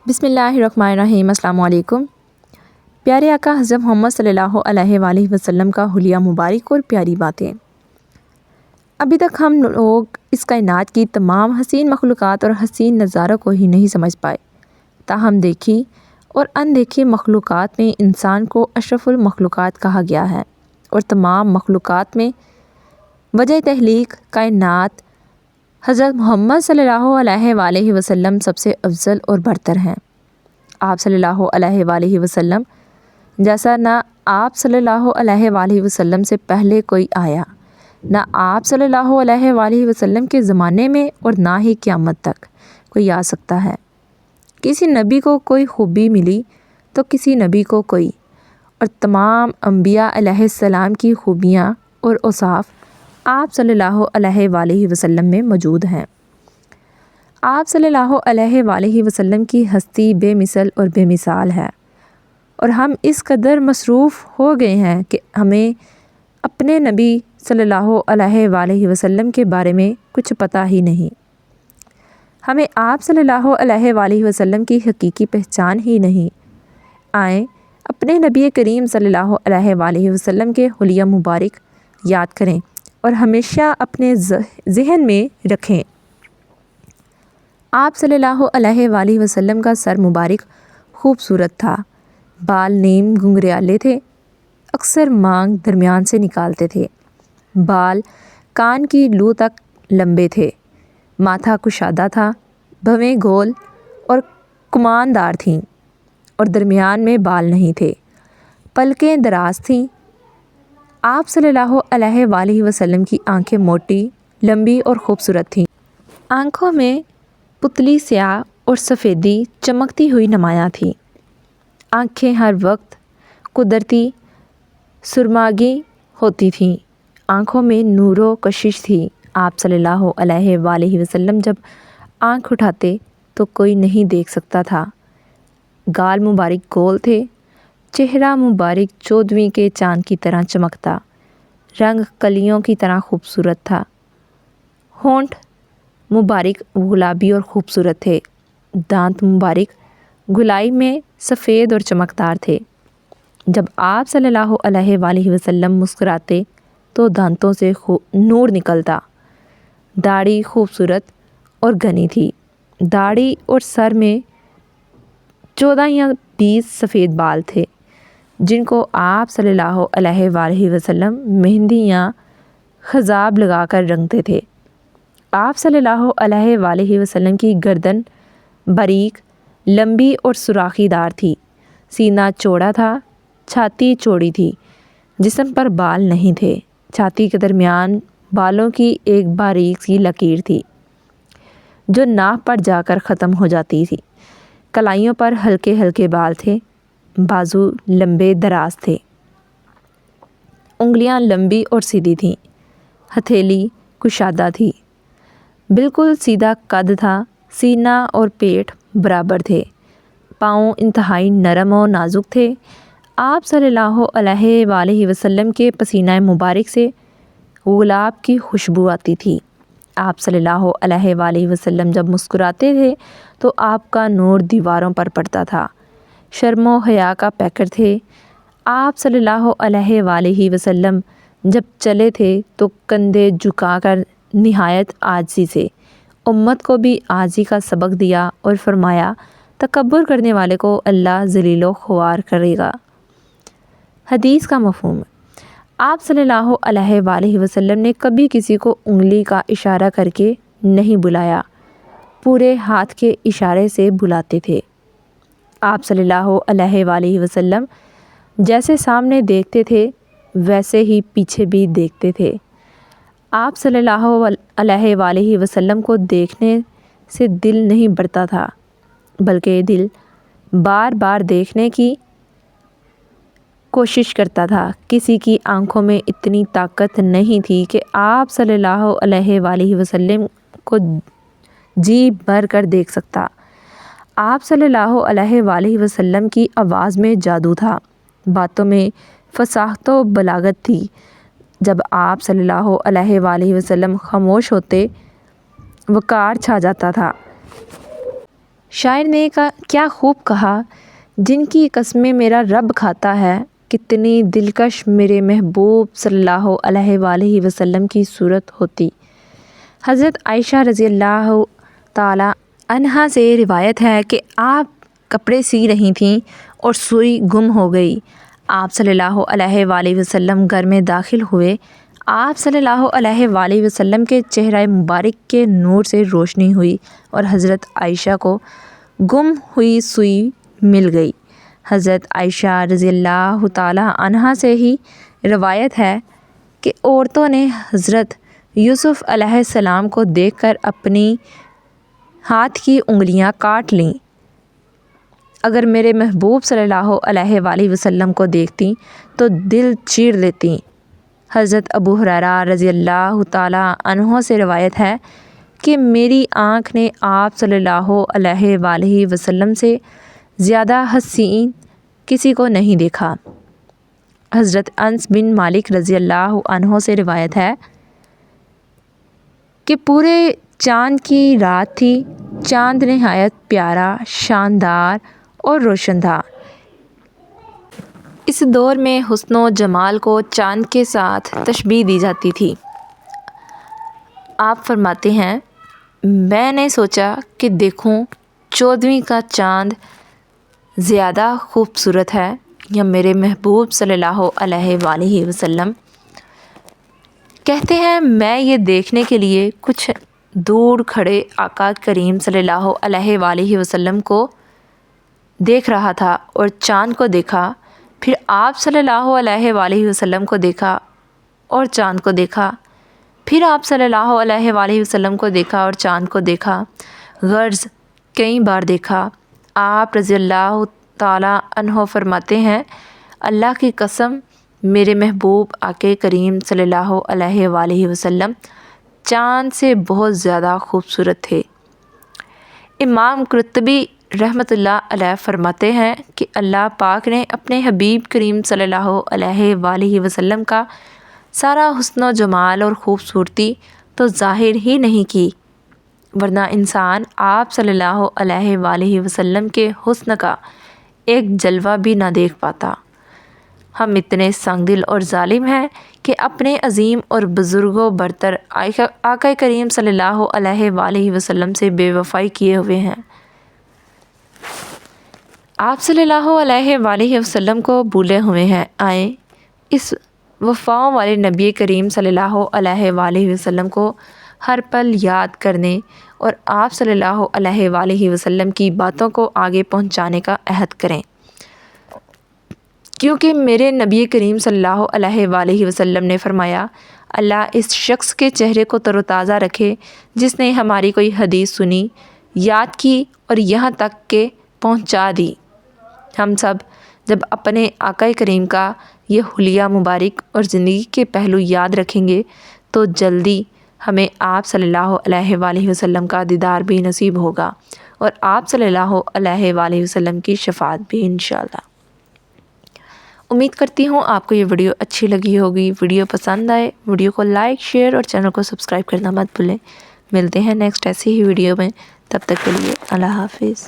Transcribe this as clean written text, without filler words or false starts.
بسم اللہ الرحمن الرحیم۔ السلام علیکم۔ پیارے آقا حضرت محمد صلی اللہ علیہ وآلہ وسلم کا حلیہ مبارک اور پیاری باتیں۔ ابھی تک ہم لوگ اس کائنات کی تمام حسین مخلوقات اور حسین نظاروں کو ہی نہیں سمجھ پائے، تاہم دیکھی اور اندیکھی مخلوقات میں انسان کو اشرف المخلوقات کہا گیا ہے، اور تمام مخلوقات میں وجہ تخلیق کائنات حضرت محمد صلی اللہ علیہ وآلہ وسلم سب سے افضل اور برتر ہیں۔ آپ صلی اللہ علیہ وآلہ وسلم جیسا نہ آپ صلی اللہ علیہ وآلہ وسلم سے پہلے کوئی آیا، نہ آپ صلی اللہ علیہ وآلہ وسلم کے زمانے میں اور نہ ہی قیامت تک کوئی آ سکتا ہے۔ کسی نبی کو کوئی خوبی ملی تو کسی نبی کو کوئی، اور تمام انبیاء علیہ السلام کی خوبیاں اور اوصاف آپ صلی اللہ علیہ وآلہ وسلم میں موجود ہیں۔ آپ صلی اللہ علیہ وآلہ وسلم کی ہستی بے مثل اور بے مثال ہے، اور ہم اس قدر مصروف ہو گئے ہیں کہ ہمیں اپنے نبی صلی اللہ علیہ وآلہ وسلم کے بارے میں کچھ پتہ ہی نہیں۔ ہمیں آپ صلی اللہ علیہ وآلہ وسلم کی حقیقی پہچان ہی نہیں۔ آئیں اپنے نبی کریم صلی اللہ علیہ وآلہ وسلم کے حلیہ مبارک یاد کریں اور ہمیشہ اپنے ذہن میں رکھیں۔ آپ صلی اللہ علیہ وآلہ وسلم کا سر مبارک خوبصورت تھا، بال نیم گھنگریالے تھے، اکثر مانگ درمیان سے نکالتے تھے، بال کان کی لو تک لمبے تھے، ماتھا کشادہ تھا، بھویں گول اور کماندار تھیں اور درمیان میں بال نہیں تھے، پلکیں دراز تھیں۔ آپ صلی اللہ علیہ وآلہ وسلم کی آنکھیں موٹی، لمبی اور خوبصورت تھیں۔ آنکھوں میں پتلی سیاہ اور سفیدی چمکتی ہوئی نمایاں تھی۔ آنکھیں ہر وقت قدرتی سرمگی ہوتی تھیں۔ آنکھوں میں نور و کشش تھی۔ آپ صلی اللہ علیہ وآلہ وسلم جب آنکھ اٹھاتے تو کوئی نہیں دیکھ سکتا تھا۔ گال مبارک گول تھے، چہرہ مبارک 14ویں کے چاند کی طرح چمکتا، رنگ کلیوں کی طرح خوبصورت تھا، ہونٹ مبارک گلابی اور خوبصورت تھے، دانت مبارک گلائی میں سفید اور چمکدار تھے۔ جب آپ صلی اللہ علیہ وآلہ وسلم مسکراتے تو دانتوں سے نور نکلتا۔ داڑھی خوبصورت اور گھنی تھی۔ داڑھی اور سر میں 14 یا 20 سفید بال تھے، جن کو آپ صلی اللہ علیہ وآلہ وسلم مہندی یا خضاب لگا کر رنگتے تھے۔ آپ صلی اللہ علیہ وآلہ وسلم کی گردن باریک، لمبی اور سوراخی دار تھی، سینہ چوڑا تھا، چھاتی چوڑی تھی، جسم پر بال نہیں تھے، چھاتی کے درمیان بالوں کی ایک باریک سی لکیر تھی جو ناف پر جا کر ختم ہو جاتی تھی۔ کلائیوں پر ہلکے ہلکے بال تھے، بازو لمبے دراز تھے، انگلیاں لمبی اور سیدھی تھیں، ہتھیلی کشادہ تھی، بالکل سیدھا قد تھا، سینہ اور پیٹ برابر تھے، پاؤں انتہائی نرم و نازک تھے۔ آپ صلی اللہ علیہ وآلہ وسلم کے پسینہ مبارک سے گلاب کی خوشبو آتی تھی۔ آپ صلی اللہ علیہ وآلہ وسلم جب مسکراتے تھے تو آپ کا نور دیواروں پر پڑتا تھا۔ شرم و حیا کا پیکر تھے۔ آپ صلی اللہ علیہ وآلہ وسلم جب چلے تھے تو کندھے جھکا کر نہایت عاجزی سے امت کو بھی عاجزی کا سبق دیا اور فرمایا، تکبر کرنے والے کو اللہ ذلیل و خوار کرے گا۔ حدیث کا مفہوم: آپ صلی اللہ علیہ وآلہ وسلم نے کبھی کسی کو انگلی کا اشارہ کر کے نہیں بلایا، پورے ہاتھ کے اشارے سے بلاتے تھے۔ آپ صلی اللہ علیہ وآلہ وسلم جیسے سامنے دیکھتے تھے ویسے ہی پیچھے بھی دیکھتے تھے۔ آپ صلی اللہ علیہ وآلہ وسلم کو دیکھنے سے دل نہیں بھرتا تھا، بلکہ دل بار بار دیکھنے کی کوشش کرتا تھا۔ کسی کی آنکھوں میں اتنی طاقت نہیں تھی کہ آپ صلی اللہ علیہ وآلہ وسلم کو جی بھر کر دیکھ سکتا۔ آپ صلی اللہ علیہ وآلہ وسلم کی آواز میں جادو تھا، باتوں میں فصاحت و بلاغت تھی۔ جب آپ صلی اللہ علیہ وآلہ وسلم خاموش ہوتے، وقار چھا جاتا تھا۔ شاعر نے کیا خوب کہا، جن کی قسمیں میرا رب کھاتا ہے، کتنی دلکش میرے محبوب صلی اللہ علیہ وآلہ وسلم کی صورت ہوتی۔ حضرت عائشہ رضی اللہ تعالی عنہا سے روایت ہے کہ آپ کپڑے سی رہی تھیں اور سوئی گم ہو گئی۔ آپ صلی اللہ علیہ وآلہ وسلم گھر میں داخل ہوئے۔ آپ صلی اللہ علیہ وآلہ وسلم کے چہرہ مبارک کے نور سے روشنی ہوئی اور حضرت عائشہ کو گم ہوئی سوئی مل گئی۔ حضرت عائشہ رضی اللہ تعالی عنہا سے ہی روایت ہے کہ عورتوں نے حضرت یوسف علیہ السلام کو دیکھ کر اپنی ہاتھ کی انگلیاں کاٹ لیں۔ اگر میرے محبوب صلی اللہ علیہ وآلہ وسلم کو دیکھتیں تو دل چیر لیتیں۔ حضرت ابو ہریرہ رضی اللہ تعالی عنہ سے روایت ہے کہ میری آنکھ نے آپ صلی اللہ علیہ وآلہ وسلم سے زیادہ حسین کسی کو نہیں دیکھا۔ حضرت انس بن مالک رضی اللہ عنہ سے روایت ہے کہ پورے چاند کی رات تھی، چاند نہایت پیارا، شاندار اور روشن تھا۔ اس دور میں حسن و جمال کو چاند کے ساتھ تشبیہ دی جاتی تھی۔ آپ فرماتے ہیں، میں نے سوچا کہ دیکھوں 14ویں کا چاند زیادہ خوبصورت ہے یا میرے محبوب صلی اللہ علیہ وآلہ وسلم۔ کہتے ہیں میں یہ دیکھنے کے لیے کچھ دور کھڑے آقا کریم صلی اللہ علیہ وآلہ وسلم کو دیکھ رہا تھا اور چاند کو دیکھا، پھر آپ صلی اللہ علیہ وآلہ وسلم کو دیکھا اور چاند کو دیکھا، پھر آپ صلی اللہ علیہ وآلہ وسلم کو دیکھا اور چاند کو دیکھا، غرض کئی بار دیکھا۔ آپ رضی اللہ تعالی عنہ فرماتے ہیں، اللہ کی قسم میرے محبوب آقا کریم صلی اللہ علیہ وآلہ وسلم چاند سے بہت زیادہ خوبصورت تھے۔ امام قرطبی رحمۃ اللہ علیہ فرماتے ہیں کہ اللہ پاک نے اپنے حبیب کریم صلی اللہ علیہ وآلہ وسلم کا سارا حسن و جمال اور خوبصورتی تو ظاہر ہی نہیں کی، ورنہ انسان آپ صلی اللہ علیہ وآلہ وسلم کے حسن کا ایک جلوہ بھی نہ دیکھ پاتا۔ ہم اتنے سنگ دل اور ظالم ہیں کہ اپنے عظیم اور بزرگ و برتر آقا کریم صلی اللہ علیہ وآلہ وسلم سے بے وفائی کیے ہوئے ہیں۔ آپ صلی اللہ علیہ وآلہ وسلم کو بھولے ہوئے ہیں۔ آئیں اس وفاؤں والے نبی کریم صلی اللہ علیہ وآلہ وسلم کو ہر پل یاد کرنے اور آپ صلی اللہ علیہ وآلہ وسلم کی باتوں کو آگے پہنچانے کا عہد کریں، کیونکہ میرے نبی کریم صلی اللہ علیہ وآلہ وسلم نے فرمایا، اللہ اس شخص کے چہرے کو تر و تازہ رکھے جس نے ہماری کوئی حدیث سنی، یاد کی اور یہاں تک کہ پہنچا دی۔ ہم سب جب اپنے آقا کریم کا یہ حلیہ مبارک اور زندگی کے پہلو یاد رکھیں گے تو جلدی ہمیں آپ صلی اللہ علیہ وآلہ وسلم کا دیدار بھی نصیب ہوگا اور آپ صلی اللہ علیہ وآلہ وسلم کی شفاعت بھی انشاءاللہ۔ امید کرتی ہوں آپ کو یہ ویڈیو اچھی لگی ہوگی۔ ویڈیو پسند آئے ویڈیو کو لائک، شیئر اور چینل کو سبسکرائب کرنا مت بھولیں۔ ملتے ہیں نیکسٹ ایسی ہی ویڈیو میں، تب تک کے لیے اللہ حافظ۔